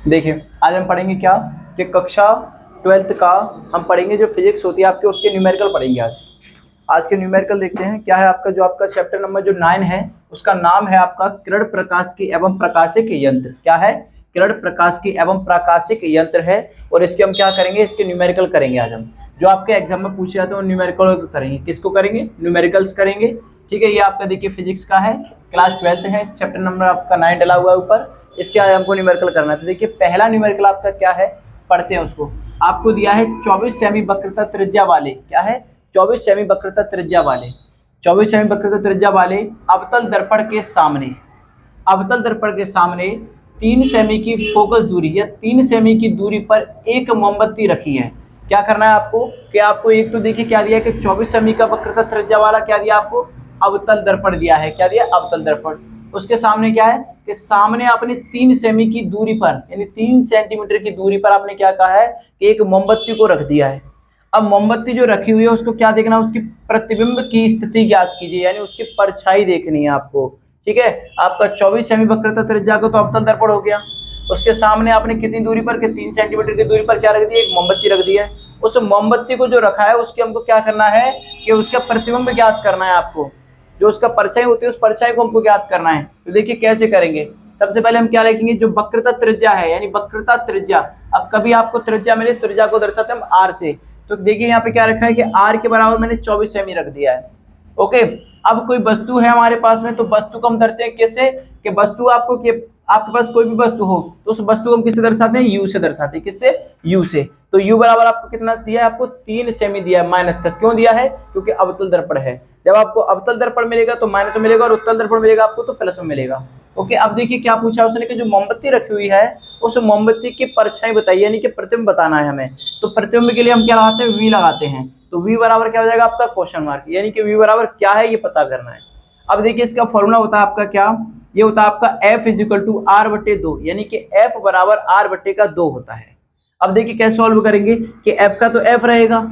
देखिए आज हम पढ़ेंगे क्या कि कक्षा 12th का हम पढ़ेंगे जो फिजिक्स होती है आपके उसके न्यूमेरिकल पढ़ेंगे। आज के न्यूमेरिकल देखते हैं क्या है। आपका जो आपका चैप्टर नंबर जो 9 है उसका नाम है आपका किरण प्रकाश की एवं प्रकाशिक यंत्र। क्या है? किरण प्रकाश की एवं प्रकाशिक यंत्र है। और इसके हम क्या करेंगे, इसके न्यूमेरिकल करेंगे। आज हम जो आपके एग्जाम में पूछे जाते हैं वो न्यूमेरिकल करेंगे। किसको करेंगे? न्यूमेरिकल्स करेंगे। ठीक है, ये आपका देखिए फिजिक्स का है, क्लास 12th है, चैप्टर नंबर आपका 9 डला हुआ है ऊपर। इसके आज हमको न्यूमेरिकल करना है। तो देखिए पहला न्यूमेरिकल आपका क्या है, पढ़ते हैं उसको। आपको दिया है 24 सेमी वक्रता त्रिज्या वाले, क्या है 24 सेमी वक्रता त्रिज्या वाले, 24 सेमी वक्रता त्रिज्या वाले अवतल दर्पण के सामने, अवतल दर्पण के सामने 3 सेमी की फोकस दूरी या 3 सेमी की दूरी पर एक मोमबत्ती रखी है। क्या करना है आपको कि आपको एक तो देखिए क्या दिया है कि 24 सेमी का वक्रता त्रिज्या वाला क्या दिया आपको, अवतल दर्पण दिया है। क्या दिया? अवतल दर्पण। उसके सामने क्या है कि सामने आपने 3 सेमी की दूरी पर यानी 3 सेंटीमीटर की दूरी पर आपने क्या कहा है कि एक मोमबत्ती को रख दिया है। अब मोमबत्ती जो रखी हुई है उसको क्या देखना, उसकी प्रतिबिंब की स्थिति ज्ञात कीजिए, यानी उसकी परछाई देखनी है आपको। ठीक है, आपका 24 सेमी वक्रता त्रिज्या का तो अवतल दर्पण हो गया। उसके सामने आपने कितनी दूरी पर के 3 सेंटीमीटर की दूरी पर क्या रख दिया, एक मोमबत्ती रख दी है। उस मोमबत्ती को जो रखा है उसके हमको क्या करना है कि उसका प्रतिबिंब ज्ञात करना है आपको। जो उसका परछाई होती है उस परछाई को हमको ज्ञात करना है। तो देखिए कैसे करेंगे। सबसे पहले हम क्या लिखेंगे, जो वक्रता त्रिज्या है यानी वक्रता त्रिज्या। अब कभी आपको त्रिज्या मिले, त्रिज्या को दर्शाते हैं हम आर से। तो देखिए यहाँ पे क्या रखा है कि आर के बराबर मैंने 24 सेमी रख दिया है। ओके, अब कोई वस्तु है हमारे पास में, तो वस्तु को हम धरते हैं कैसे कि वस्तु आपको कि आपके पास कोई भी वस्तु हो तो उस वस्तु को हम किससे दर्शाते हैं, यू से दर्शाते हैं। किससे? यू से। तो यू बराबर आपको कितना दिया है, आपको 3 सेमी दिया है माइनस का। क्यों दिया है? क्योंकि अवतल दर्पण है। जब आपको अवतल दर्पण मिलेगा तो माइनस में मिलेगा और उत्तल दर्पण मिलेगा आपको तो प्लस में मिलेगा। ओके, अब देखिए क्या पूछा उसने कि जो मोमबत्ती रखी हुई है उस मोमबत्ती की परछाई बताइए, यानी कि प्रतिबिंब बताना है हमें। तो प्रतिबिंब के लिए हम क्या लगाते हैं, वी लगाते हैं। तो वी बराबर क्या हो जाएगा आपका क्वेश्चन मार्क, यानी कि वी बराबर क्या है ये पता करना है। अब देखिए इसका फॉर्मूला होता है आपका क्या, ये होता है आपका F इक्वल टू आर बटे 2, यानी कि F बराबर आर बटे का 2 होता है। अब देखिए कैसे सॉल्व करेंगे कि F का तो F रहेगा,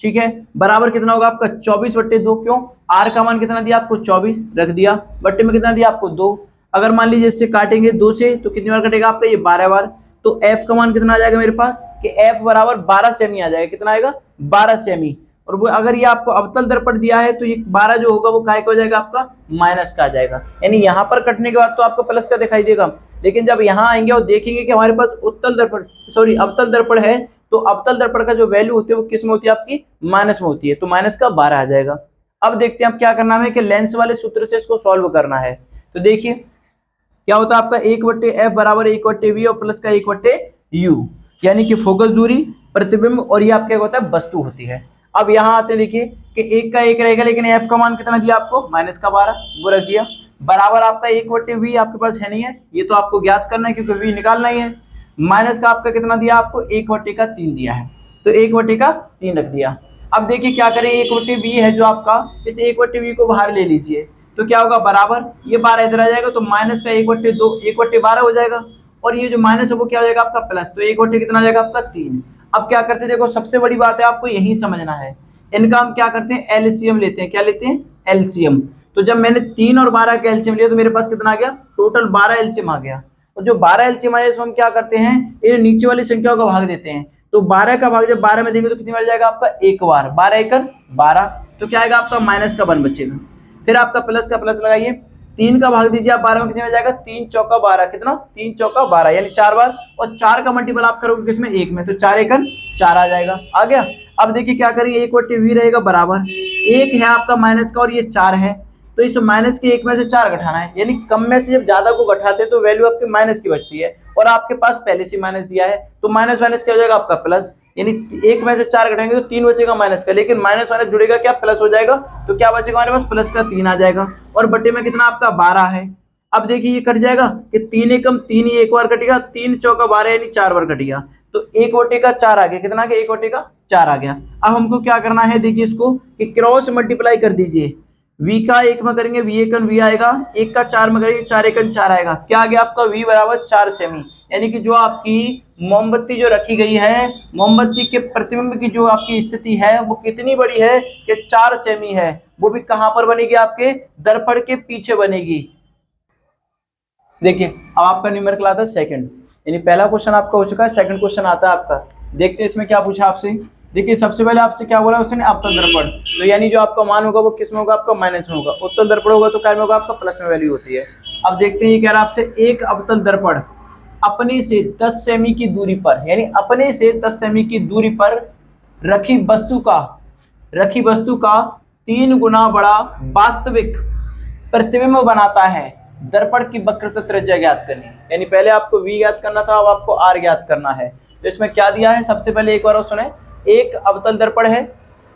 ठीक है, बराबर कितना होगा आपका 24 बट्टे 2। क्यों? आर का मान कितना दिया आपको 24 रख दिया, बट्टे में कितना दिया आपको 2। अगर मान लीजिए इससे काटेंगे 2 से तो कितनी बार कटेगा आपका, ये 12 बार। तो एफ का मान कितना आ जाएगा मेरे पास कि एफ बराबर 12 सेमी आ जाएगा। कितना आएगा? 12 सेमी। और वो अगर ये आपको अवतल दर्पण दिया है तो ये 12 जो होगा वो काय का हो जाएगा आपका, माइनस का आ जाएगा। यानी यहाँ पर कटने के बाद तो आपको प्लस का दिखाई देगा, लेकिन जब यहाँ आएंगे और देखेंगे कि हमारे पास उत्तल दर्पण सॉरी अवतल दर्पण है तो अवतल दर्पण का जो वैल्यू होती है वो किस में होती है आपकी, माइनस में होती है। तो माइनस का 12 आ जाएगा। अब देखते हैं अब क्या करना है कि लेंस वाले सूत्र से इसको सॉल्व करना है। तो देखिए क्या होता है आपका 1/f बराबर 1/v और प्लस का 1/u, यानी कि फोकस दूरी, प्रतिबिंब और ये आपका होता है वस्तु होती है। अब यहाँ आते हैं देखिए कि एक का एक रहेगा, लेकिन f का मान कितना दिया आपको, माइनस का 12, वो रख दिया। बराबर आपका 1/v आपके पास है नहीं है, ये तो आपको ज्ञात करना है क्योंकि v निकालना ही है। माइनस का आपका कितना दिया आपको, 1/3 दिया है, तो 1/3 रख दिया। अब देखिए क्या करें, 1/v है जो आपका, इस 1/v को बाहर ले लीजिए तो क्या होगा, बराबर ये 12 इधर आ जाएगा तो माइनस का 1/2 1/12 हो जाएगा, और ये जो माइनस है वो क्या हो जाएगा आपका प्लस, तो 1/, कितना आ जाएगा आपका 3। अब क्या करते हैं, देखो सबसे बड़ी बात है आपको यही समझना है, इनका हम क्या करते हैं एलसीएम लेते हैं। क्या लेते हैं? एलसीएम। तो जब मैंने 3 और 12 का एलसीएम लिया तो मेरे पास कितना आ गया, टोटल 12 एलसीएम आ गया। और जो 12 एलसीएम आया इसमें हम क्या करते हैं, ये नीचे वाली संख्याओं का भाग देते हैं। तो 12 का भाग जब 12 में देंगे तो कितनी बार जाएगा आपका, एक बार, 12 एकड़ 12, तो क्या आएगा आपका माइनस का 1 बचेगा। फिर आपका प्लस का प्लस लगाइए, 3 का भाग दीजिए आप 12 में, कितने हो जाएगा 3 चौका 12, कितना 3 चौका 12 यानी 4 बार, और 4 का मल्टीपल आप करोगे किसमें, 1 में, तो 4 एकड़ 4 आ जाएगा, आ गया। अब देखिए क्या करेंगे, 1/v रहेगा बराबर 1 है आपका माइनस का और ये 4 है, तो इस माइनस के 1 में से 4 घटाना है, यानी कम में से जब ज्यादा को घटाते हैं तो वैल्यू आपके माइनस की बचती है, और आपके पास पहले से माइनस दिया है तो माइनस माइनस क्या हो जाएगा आपका प्लस, यानी 1 में से 4 घटाएंगे तो 3 बचेगा माइनस का, लेकिन माइनस माइनस जुड़ेगा क्या, प्लस हो जाएगा, तो क्या बचेगा हमारे पास, प्लस का 3 आ जाएगा, और बटे में कितना आपका 12 है। अब देखिए ये कट जाएगा कि 3 एकम 3 ही एक बार कटेगा, 3 चौका 12 यानी 4 बार कटेगा, तो 1/4 आ गया, कितना आ गया, 1/4 आ गया। अब हमको क्या करना है, देखिए इसको कि क्रॉस मल्टीप्लाई कर दीजिए, v का 1 में करेंगे v एकन v आएगा, 1 का 4 में करेंगे 4 एकन 4 आएगा, क्या आ गया आपका v बराबर 4 सेमी, यानी कि जो आपकी मोमबत्ती जो रखी गई है, मोमबत्ती के प्रतिबिंब की जो आपकी स्थिति है वो कितनी बड़ी है कि 4 सेमी है, वो भी कहां पर बनेगी, आपके दर्पण के पीछे बनेगी। देखिए अब आपका न्यूमेरिकल आता है सेकंड, यानी पहला क्वेश्चन आपका हो चुका है, सेकंड क्वेश्चन आता है आपका। देखते हैं इसमें क्या पूछा आपसे। देखिए सबसे पहले आपसे क्या बोला उसने, अवतल दर्पण, तो यानी जो आपका मान होगा वो किस में होगा, आपका माइनस में होगा। उत्तल दर्पण होगा तो क्या में होगा, आपका प्लस में वैल्यू होती है। अब देखते हैं ये कह रहा है आपसे, एक अवतल दर्पण अपने से 10 सेमी की दूरी पर, यानी अपने से 10 सेमी की दूरी पर रखी वस्तु का 3 गुना बड़ा वास्तविक प्रतिबिंब बनाता है। दर्पण की वक्रता त्रिज्या ज्ञात करनी है, यानी पहले आपको v ज्ञात करना था, अब आपको r ज्ञात करना है। तो इसमें क्या दिया है, सबसे पहले एक बार और सुने। एक अवतल दर्पण है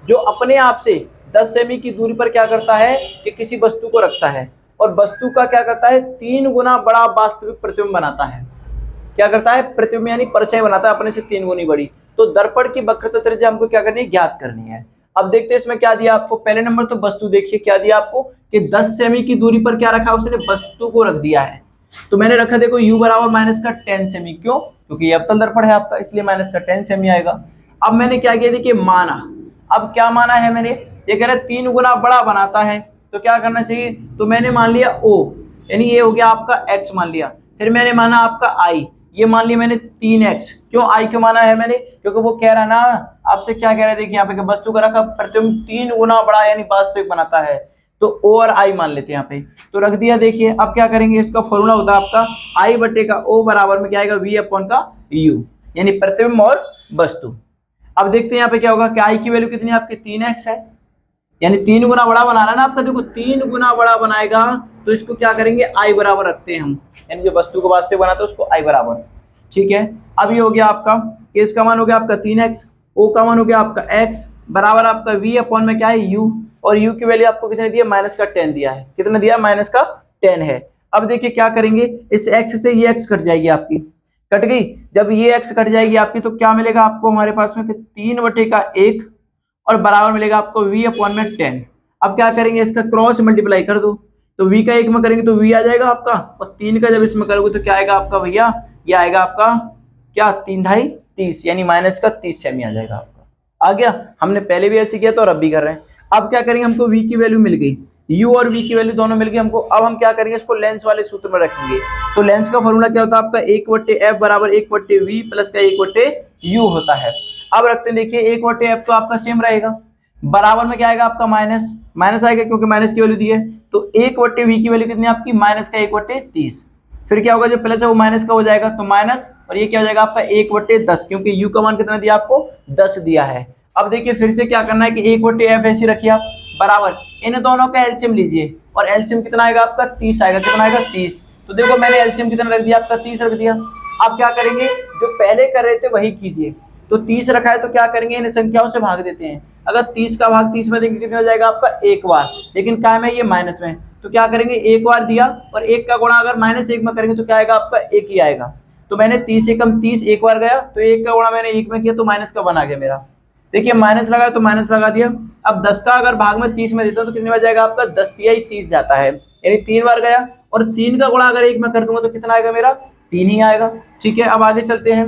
जो अपने आप से 10 सेमी की दूरी पर क्या करता है कि किसी वस्तु को रखता है, और वस्तु का क्या करता है, 3 गुना बड़ा वास्तविक प्रतिबिंब बनाता है। क्या करता है, प्रतिबिंब यानी परछाई बनाता है अपने से 3 गुनी बड़ी। तो दर्पण की वक्रता त्रिज्या हमको क्या करनी है, ज्ञात करनी है। अब देखते हैं इसमें क्या दिया आपको। पहले नंबर तो वस्तु देखिए क्या दिया आपको कि 10 सेमी की दूरी पर क्या रखा, उसने वस्तु को रख दिया है। तो मैंने रखा देखो u बराबर माइनस का 10 सेमी, क्यों, क्योंकि ये अवतल दर्पण है आपका, इसलिए माइनस का 10 सेमी आएगा। अब मैंने क्या किया, देखिए माना। अब क्या माना है मैंने, ये कह रहा है 3 गुना बड़ा बनाता है, तो क्या करना चाहिए, तो मैंने मान लिया o, यानी ये हो गया आपका x मान लिया। फिर मैंने माना आपका i, ये मान लिया मैंने 3x। क्यों i क्यों माना है मैंने, क्योंकि वो कह रहा है ना आपसे, क्या कह रहा है, देखिए यहाँ पे वस्तु का रखा प्रतिबिंब 3 गुना बड़ा यानी वास्तविक बनाता है, तो o और i मान लेते हैं यहाँ पे, तो रख दिया। देखिए अब क्या करेंगे, इसका फॉर्मूला होता है आपका i बटे का o बराबर में क्या आएगा, v अपॉन का u, यानी प्रतिबिंब और वस्तु। अब देखते हैं यहाँ पे क्या होगा कि i की वैल्यू कितनी है आपकी, 3x है, यानी 3 गुना बड़ा बना रहा है ना आपका। देखो 3 गुना बड़ा बनाएगा तो इसको क्या करेंगे, i बराबर रखते हैं हम, यानी जो वस्तु को वास्तविक बनाते हैं उसको i बराबर, ठीक है। अब ये हो गया आपका कि इसका मान हो गया आपका 3x, o का मान हो गया आपका x बराबर आपका v अपॉन में क्या है u, और u की वैल्यू आपको कितने दिया, माइनस का 10 दिया है। कितना दिया, माइनस का 10 है। अब देखिए क्या करेंगे, इस x से ये x कट जाएगी आपकी, कट गई। जब ये x कट जाएगी आपकी तो क्या मिलेगा आपको हमारे पास में, 3 बटे का 1 और बराबर मिलेगा आपको v अपॉन में 10। अब क्या करेंगे, इसका क्रॉस मल्टीप्लाई कर दो, तो v का 1 में करेंगे तो v आ जाएगा आपका, और 3 का जब इसमें करोगे तो क्या आएगा आपका भैया, ये आएगा आपका क्या, 3 ढाई 30, यानी माइनस का 30 सेमी आ जाएगा आपका। आ गया, हमने पहले भी ऐसे किया तो और अब भी कर रहे हैं। अब क्या करेंगे, हमको v की वैल्यू मिल गई, u और v की वैल्यू दोनों मिल गई हमको। अब हम क्या करेंगे, इसको लेंस वाले सूत्र में रखेंगे। तो लेंस का फॉर्मूला क्या होता है आपका, 1/f बराबर 1/v प्लस का 1/u होता है। अब रखते हैं, देखिए 1/f तो आपका सेम रहेगा, बराबर में क्या आएगा आपका, माइनस, माइनस आएगा क्योंकि माइनस की वैल्यू दी है। तो 1/v की वैल्यू कितनी आपकी, माइनस का 1/30। फिर क्या होगा, जो प्लस है वो माइनस का हो जाएगा, तो माइनस, और ये क्या हो जाएगा आपका 1/10, क्योंकि u का मान कितना दिया आपको, 10 दिया है। अब देखिए फिर से क्या करना है कि 1/f ऐसी रखिए आप, बराबर इन दोनों का एलसीएम लीजिए, और एलसीएम कितना आएगा आपका, 30 आएगा। कितना आएगा, 30। तो देखो मैंने एलसीएम कितना रख दिया आपका, 30 रख दिया। आप क्या करेंगे, जो पहले कर रहे थे वही कीजिए। तो 30 रखा है तो क्या करेंगे, इन संख्याओं से भाग देते हैं। अगर 30 का भाग 30 में देंगे कितना हो जाएगा आपका, एक बार, लेकिन क्या है ये माइनस में, तो क्या करेंगे, एक बार दिया और एक का गुणा अगर -1 में करेंगे तो क्या आएगा आपका, 1 ही आएगा। तो मैंने 30 से कम 30 एक बार गया, तो 1 का गुणा मैंने 1 में किया तो माइनस का 1 आ गया मेरा। देखिए माइनस लगा तो माइनस लगा दिया। अब 10 का अगर भाग में 30 में देता तो कितने में जाएगा आपका, 10 तिहाई 30 जाता है, यानी 3 बार गया, और 3 का गुणा अगर 1 में कर दूंगा तो कितना आएगा मेरा, 3 ही आएगा। ठीक है, अब आगे चलते हैं।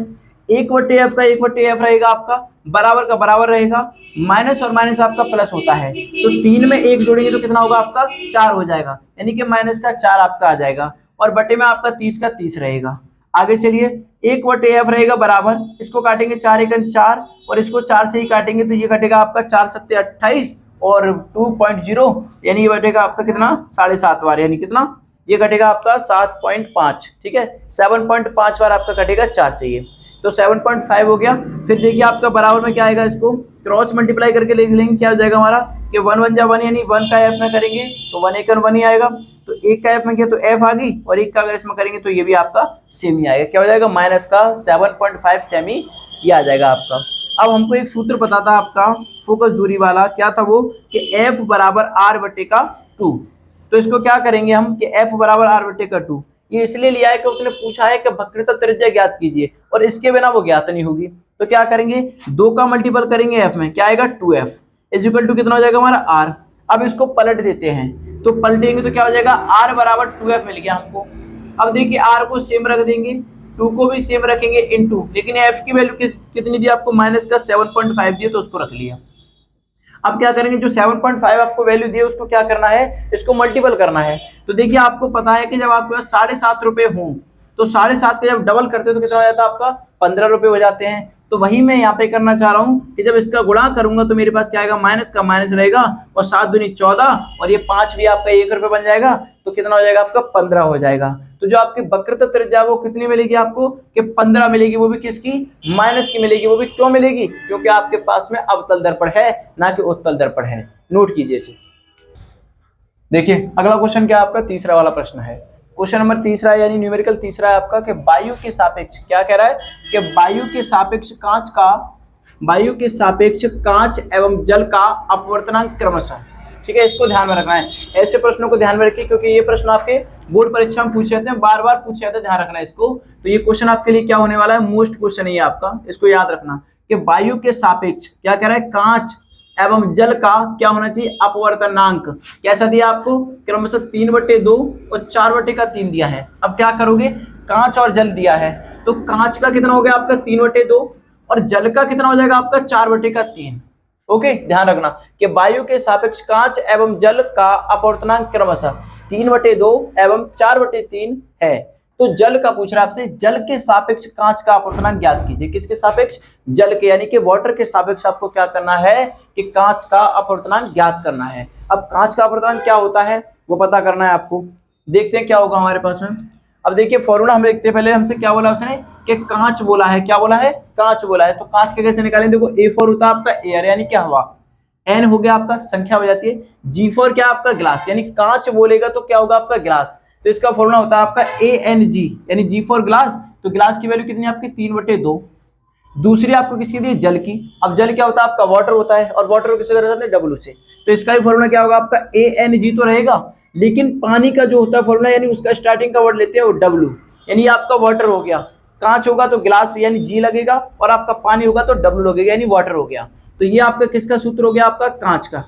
1/f का 1/f रहेगा आपका, बराबर का बराबर रहेगा, माइनस और माइनस आपका प्लस होता है, तो 3 में 1 जोड़ेंगे तो कितना होगा आपका, 4 हो जाएगा, यानी कि माइनस का 4 आपका आ जाएगा, और बटे में आपका 30 का 30 रहेगा। आगे चलिए, 1/f रहेगा बराबर, इसको काटेंगे 4 एकन 4, और इसको 4 से ही काटेंगे तो ये कटेगा आपका 4 सत्ते 28 और 2.0, यानी ये बटेगा आपका कितना, 7.5 बार, यानी कितना, ये कटेगा आपका 7.5। ठीक है, 7.5 बार आपका कटेगा 4 से, ये तो 7.5 हो गया। फिर देखिए आपका बराबर में क्या आएगा, इसको क्रॉस मल्टीप्लाई करके लिख लेंगे, क्या हो जाएगा हमारा कि 1 1 जा 1, यानी 1 का एफ में करेंगे तो 1 एकन 1 ही आएगा, तो 1 का एफ में किया तो एफ आ गई, और 1 का अगर इसमें करेंगे तो ये भी आपका सेम ही आएगा। क्या हो जाएगा, माइनस का 7.5 सेमी ये आ जाएगा आपका। अब हमको एक सूत्र पता था आपका फोकस दूरी वाला, क्या था वो, कि एफ बराबर आर बटे का 2। तो इसको क्या करेंगे हम कि एफ बराबर आर बटे का 2, ये इसलिए लिया है कि उसने पूछा है कि वक्रता त्रिज्या ज्ञात कीजिए, और इसके बिना वो ज्ञात नहीं होगी। तो क्या करेंगे, 2 का मल्टीपल करेंगे एफ में, क्या आएगा 2f इज इक्वल टू कितना हो जाएगा हमारा r। अब इसको पलट देते हैं, तो पलटेंगे तो क्या हो जाएगा, r बराबर 2f मिल गया हमको। अब देखिए r को सेम रख देंगे, 2 को भी सेम रखेंगे इनटू, लेकिन f की वैल्यू कितनी दी आपको, माइनस का 7.5 दिया तो उसको रख लिया। अब क्या करेंगे, जो 7.5 आपको वैल्यू दी है उसको क्या करना है, इसको मल्टीपल करना है। तो देखिए आपको पता है कि जब आपके पास 7.5 रुपए हों तो 7.5 का जब डबल करते हो तो कितना हो जाता है आपका, 15 रुपए हो जाते हैं। तो वही मैं यहाँ पे करना चाह रहा हूँ कि जब इसका गुणा करूंगा तो मेरे पास क्या आएगा, माइनस का माइनस रहेगा और 7 दूनी 14 और ये 5 भी आपका 1 रुपए बन जाएगा, तो कितना हो जाएगा आपका 15 हो जाएगा। तो जो आपकी वक्रता त्रिज्या वो कितनी मिलेगी आपको, कि 15 मिलेगी, वो भी किसकी, माइनस की मिलेगी। वो भी क्यों मिलेगी, क्योंकि आपके पास में अवतल दर्पण है ना कि उत्तल दर्पण है। नोट कीजिए इसे। देखिए अगला क्वेश्चन क्या आपका, तीसरा वाला प्रश्न है। क्वेश्चन नंबर तीसरा यानी न्यूमेरिकल तीसरा है आपका कि वायु के सापेक्ष, क्या कह रहा है कि वायु के सापेक्ष कांच एवं जल का अपवर्तनांक क्रमशः। ठीक है, इसको ध्यान में रखना है, ऐसे प्रश्नों को ध्यान में रखिए क्योंकि ये प्रश्न आपके बोर्ड परीक्षा में पूछे जाते हैं, बार बार पूछे जाते हैं, ध्यान रखना है इसको। तो ये क्वेश्चन आपके लिए क्या होने वाला है, मोस्ट क्वेश्चन है ये आपका, इसको याद रखना कि वायु के सापेक्ष क्या कह रहा है, कांच एवं जल का क्या होना चाहिए, अपवर्तनांक। कैसा दिया आपको, क्रमशः 3/2 और 4/3 दिया है। अब क्या करोगे, कांच और जल दिया है तो कांच का कितना हो गया आपका 3/2 और जल का कितना हो जाएगा आपका 4/3। ओके, ध्यान रखना कि वायु के सापेक्ष कांच एवं जल का अपवर्तनांक क्रमशः 3/2 एवं 4/3 है। तो जल का पूछ रहा है आपसे, जल के सापेक्ष कांच का अपवर्तनांक ज्ञात कीजिए। किसके सापेक्ष, जल के, यानी कि वाटर के सापेक्ष आपको क्या करना है कि कांच का अपवर्तनांक ज्ञात करना है। अब कांच का अपवर्तनांक क्या होता है वो पता करना है आपको। देखते हैं क्या होगा हमारे पास में। अब देखिए फॉर्मूला हम देखते हैं, पहले हमसे क्या बोला उसने कि कांच बोला है, क्या बोला है, कांच बोला है। तो कांच के कैसे निकालेंगे, देखो A4 होता है आपका एयर यानी क्या हवा, N हो गया आपका संख्या हो जाती है, G4 क्या आपका ग्लास, यानी कांच बोलेगा तो क्या होगा आपका ग्लास। तो इसका फॉर्मूला होता है आपका ANG यानी G फॉर ग्लास। तो ग्लास की वैल्यू कितनी आपकी 3/2। दूसरी आपको किसकी दी है, जल की। अब जल क्या होता है आपका, वाटर होता है, और वाटर को किससे दर्शाते हैं, W से। तो इसका भी फॉर्मूला क्या होगा आपका ANG तो रहेगा, लेकिन पानी का जो होता है फॉर्मूला यानी उसका स्टार्टिंग का वर्ड लेते हैं वो W, यानी आपका वाटर हो गया। कांच होगा तो ग्लास यानी G लगेगा और आपका पानी होगा तो W लगेगा यानी वाटर हो गया। तो ये आपका किसका सूत्र हो गया, आपका कांच का।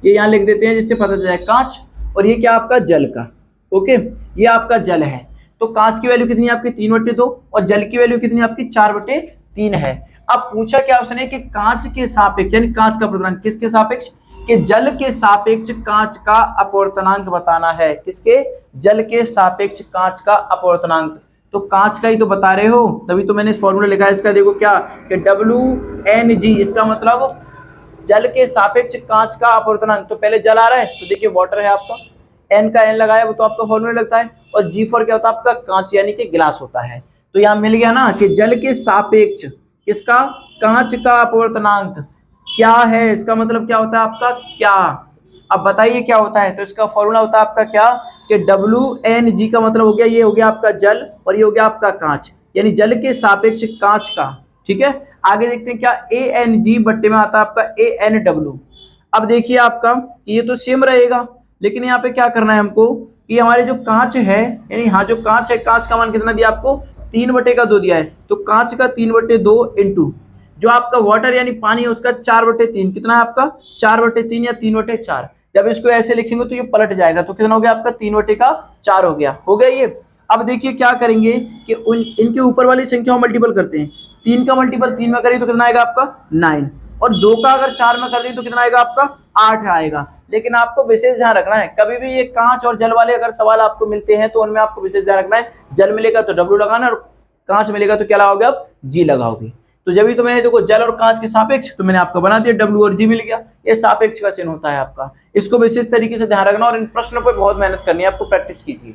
ये यहाँ लिख देते हैं जिससे पता चल जाए कांच, और ये क्या आपका जल का। ओके, ये आपका जल है। तो कांच की वैल्यू कितनी है आपकी 3/2 और जल की वैल्यू कितनी आपकी 4/3 है। अब पूछा क्या उसने कि कांच के सापेक्ष यानी कांच का अपवर्तनांक किसके सापेक्ष, कि जल के सापेक्ष कांच का अपवर्तनांक बताना है। किसके, जल के सापेक्ष कांच का अपवर्तनांक। तो कांच का ही तो बता रहे हो, तभी तो मैंने इस फॉर्मूला लिखा है इसका। देखो क्या कि WNG, इसका मतलब जल के सापेक्ष कांच का अपवर्तनांक। तो पहले जल आ रहा है तो देखिए वाटर है आपका, N का N लगाया वो तो आपका फॉर्मूला लगता है, और G4 क्या होता है आपका कांच यानी कि गिलास होता है। तो यहाँ मिल गया ना कि जल के सापेक्ष किसका, कांच का अपवर्तनांक क्या है। इसका मतलब क्या होता है आपका क्या। अब बताइए क्या होता है, तो इसका फॉर्मूला होता है आपका क्या कि WNG का मतलब हो गया, ये हो गया आपका जल और ये हो गया आपका कांच, यानी जल के सापेक्ष कांच का। ठीक है, आगे देखते हैं क्या ANG बट्टे में आता है आपका ANW। अब देखिए आपका ये तो सेम रहेगा, लेकिन यहाँ पे क्या करना है हमको कि हमारे जो कांच है, यानी हाँ जो कांच है, कांच का मान कितना दिया आपको 3/2 दिया है। तो कांच का 3/2 इंटू जो आपका वाटर यानी पानी है उसका 4/3, कितना है आपका 4/3 या 3/4। जब इसको ऐसे लिखेंगे तो ये पलट जाएगा, तो कितना हो गया आपका 3/4 हो गया ये। अब देखिए क्या करेंगे कि इनके ऊपर वाली संख्या को मल्टीपल करते हैं। 3 का मल्टीपल 3 में करें तो कितना आएगा आपका 9, और 2 का अगर 4 में कर दें तो कितना आएगा आपका 8 आएगा। लेकिन आपको विशेष ध्यान रखना है, कभी भी ये कांच और जल वाले अगर सवाल आपको मिलते हैं तो उनमें आपको विशेष ध्यान रखना है, जल मिलेगा तो W लगाना और कांच मिलेगा तो क्या लगाओगे आप, G लगाओगे। तो जब भी तो मैंने देखो जल और कांच के सापेक्ष तो मैंने आपका बना दिया W और G मिल गया, ये सापेक्ष का चिन्ह होता है आपका। इसको विशेष तरीके से ध्यान रखना और इन प्रश्नों पर बहुत मेहनत करनी है, आपको प्रैक्टिस कीजिए।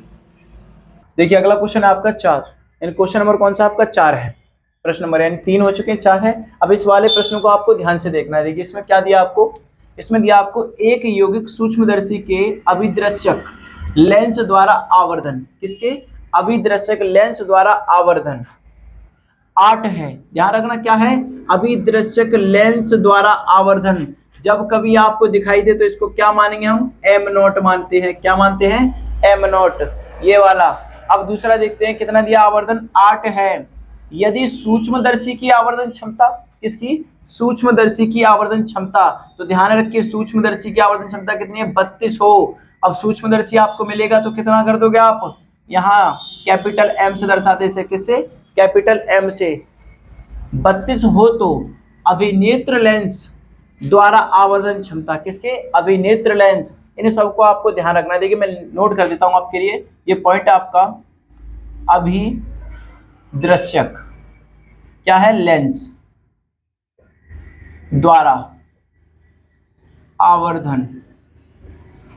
देखिए अगला क्वेश्चन है आपका 4, यानी क्वेश्चन नंबर कौन सा आपका 4 है, प्रश्न नंबर, यानी 3 हो चुके हैं 4 है। अब इस वाले प्रश्नों को आपको ध्यान से देखना है। देखिए इसमें क्या दिया आपको, इसमें दिया आपको एक यौगिक सूक्ष्मदर्शी के अभिदृश्यक लेंस द्वारा आवर्धन, किसके अभिदृश्यक लेंस द्वारा आवर्धन 8 है। ध्यान रखना क्या है, अभिदृश्यक लेंस द्वारा आवर्धन। जब कभी आपको दिखाई दे तो इसको क्या मानेंगे हम, M0 मानते हैं। क्या मानते हैं, M0, ये वाला। अब दूसरा देखते हैं कितना दिया, आवर्धन 8 है। यदि सूक्ष्मदर्शी की आवर्धन क्षमता, किसकी, सूक्ष्मदर्शी की आवर्धन क्षमता, तो ध्यान रखिए सूक्ष्मदर्शी की आवर्धन क्षमता कितनी है, 32 हो। अब सूक्ष्मदर्शी आपको मिलेगा तो कितना कर दोगे आप, यहाँ कैपिटल M से दर्शाते से, किससे, कैपिटल M से। 32 हो तो अभिनेत्र लेंस द्वारा आवर्धन क्षमता, किसके? अभिनेत्र लेंस। इन सबको आपको ध्यान रखना है। देखिए मैं नोट कर देता हूं आपके लिए, ये पॉइंट आपका अभिदृश्यक क्या है? लेंस द्वारा आवर्धन,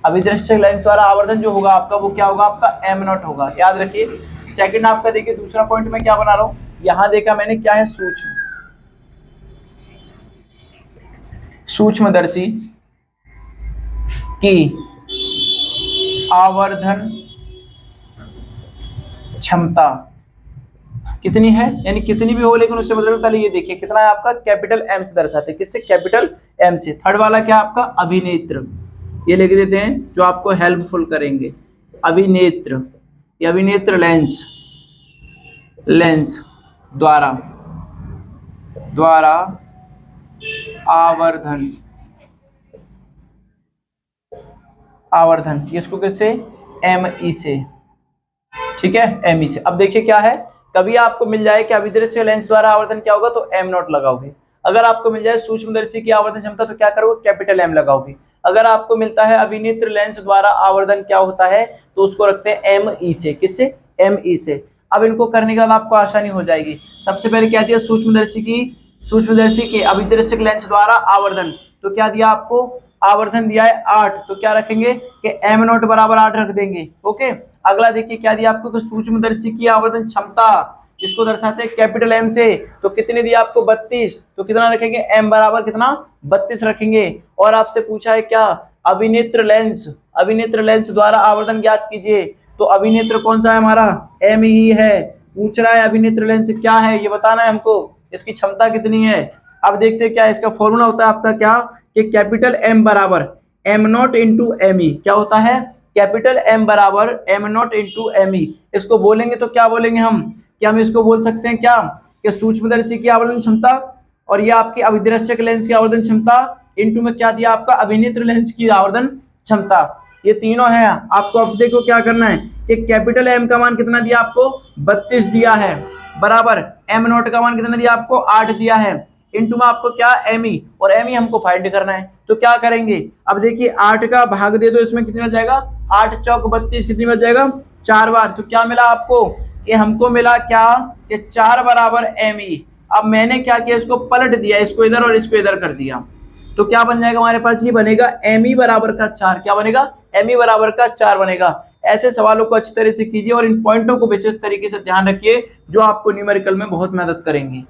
अभिदृश्यक लेंस द्वारा आवर्धन जो होगा आपका, वो क्या होगा? आपका एम नॉट होगा। याद रखिए। सेकंड आपका देखिए दूसरा पॉइंट मैं क्या बना रहा हूं, यहां देखा मैंने क्या है? सूक्ष्मदर्शी की आवर्धन क्षमता कितनी है, यानी कितनी भी हो, लेकिन उससे मतलब पहले ये देखिए कितना है आपका? कैपिटल एम से दर्शाते हैं। किससे? कैपिटल एम से। थर्ड वाला क्या आपका? अभिनेत्र, ये लिख देते हैं जो आपको हेल्पफुल करेंगे। अभिनेत्र, ये अभिनेत्र लेंस, लेंस द्वारा आवर्धन, आवर्धन इसको किससे? एम ई से। ठीक है, एम ई से। अब देखिए क्या है, कभी आपको मिल जाए कि अभिदृश्य लेंस द्वारा आवर्धन क्या होगा, तो एम नॉट लगाओगे। अगर आपको मिल जाए सूक्ष्मदर्शी की आवर्धन क्षमता, तो क्या करोगे? कैपिटल एम लगाओगे। अगर आपको मिलता है अभिनेत्र लेंस द्वारा आवर्धन क्या होता है, तो उसको रखते हैं एम ई से। किससे? एम ई से। अब इनको करने के बाद आपको आसानी हो जाएगी। सबसे पहले क्या दिया? सूक्ष्मदर्शी के अभिदृश्य लेंस द्वारा आवर्धन, तो क्या दिया आपको? आवर्धन दिया है 8, तो क्या रखेंगे कि एम नॉट बराबर 8 रख देंगे। ओके। अगला देखिए क्या दिया आपको कि सूक्ष्मदर्शी की आवर्धन क्षमता, इसको दर्शाते हैं कैपिटल एम से, तो कितने दिया आपको? 32, तो कितना रखेंगे? एम बराबर कितना? 32 रखेंगे। और आपसे पूछा है क्या? अभिनेत्र लेंस, अभिनेत्र लेंस द्वारा आवर्धन ज्ञात कीजिए, तो अभिनेत्र कौन सा है हमारा? एम ही है। पूछ रहा है अभिनेत्र लेंस क्या है, ये बताना है हमको, इसकी क्षमता कितनी है। अब देखते हैं क्या इसका फॉर्मूला होता है आपका, क्या कि कैपिटल एम बराबर M naught into M E. क्या होता है? कैपिटल एम बराबर M naught into M E. इसको बोलेंगे तो क्या बोलेंगे हम? क्या हम इसको बोल सकते हैं क्या कि सूक्ष्मदर्शी की आवर्धन क्षमता, और ये आपकी अभिदृश्यक लेंस की आवर्धन क्षमता, इनटू में क्या दिया आपका? अभिनेत्र लेंस की आवर्धन क्षमता। ये तीनों है। आपको अब देखो क्या करना है कि कैपिटल एम का मान कितना दिया आपको? 32 दिया है, बराबर एम नॉट का मान कितना दिया आपको? 8 दिया है, इनटू में आपको क्या? एम ई, और एम ई हमको फाइंड करना है। तो क्या करेंगे? अब देखिए 8 का भाग दे दो, इसमें कितनी बच जाएगा? 8 चौक 32, कितनी बच जाएगा? 4 बार। तो क्या मिला आपको कि हमको मिला क्या कि 4 बराबर एम ई। अब मैंने क्या किया? इसको पलट दिया, इसको इधर और इसको इधर कर दिया, तो क्या बन जाएगा हमारे पास? ये बनेगा एम ई बराबर का 4। क्या बनेगा? एम ई बराबर का 4 बनेगा। ऐसे सवालों को अच्छी तरह से कीजिए और इन पॉइंटों को विशेष तरीके से ध्यान रखिए, जो आपको न्यूमेरिकल में बहुत मदद करेंगे।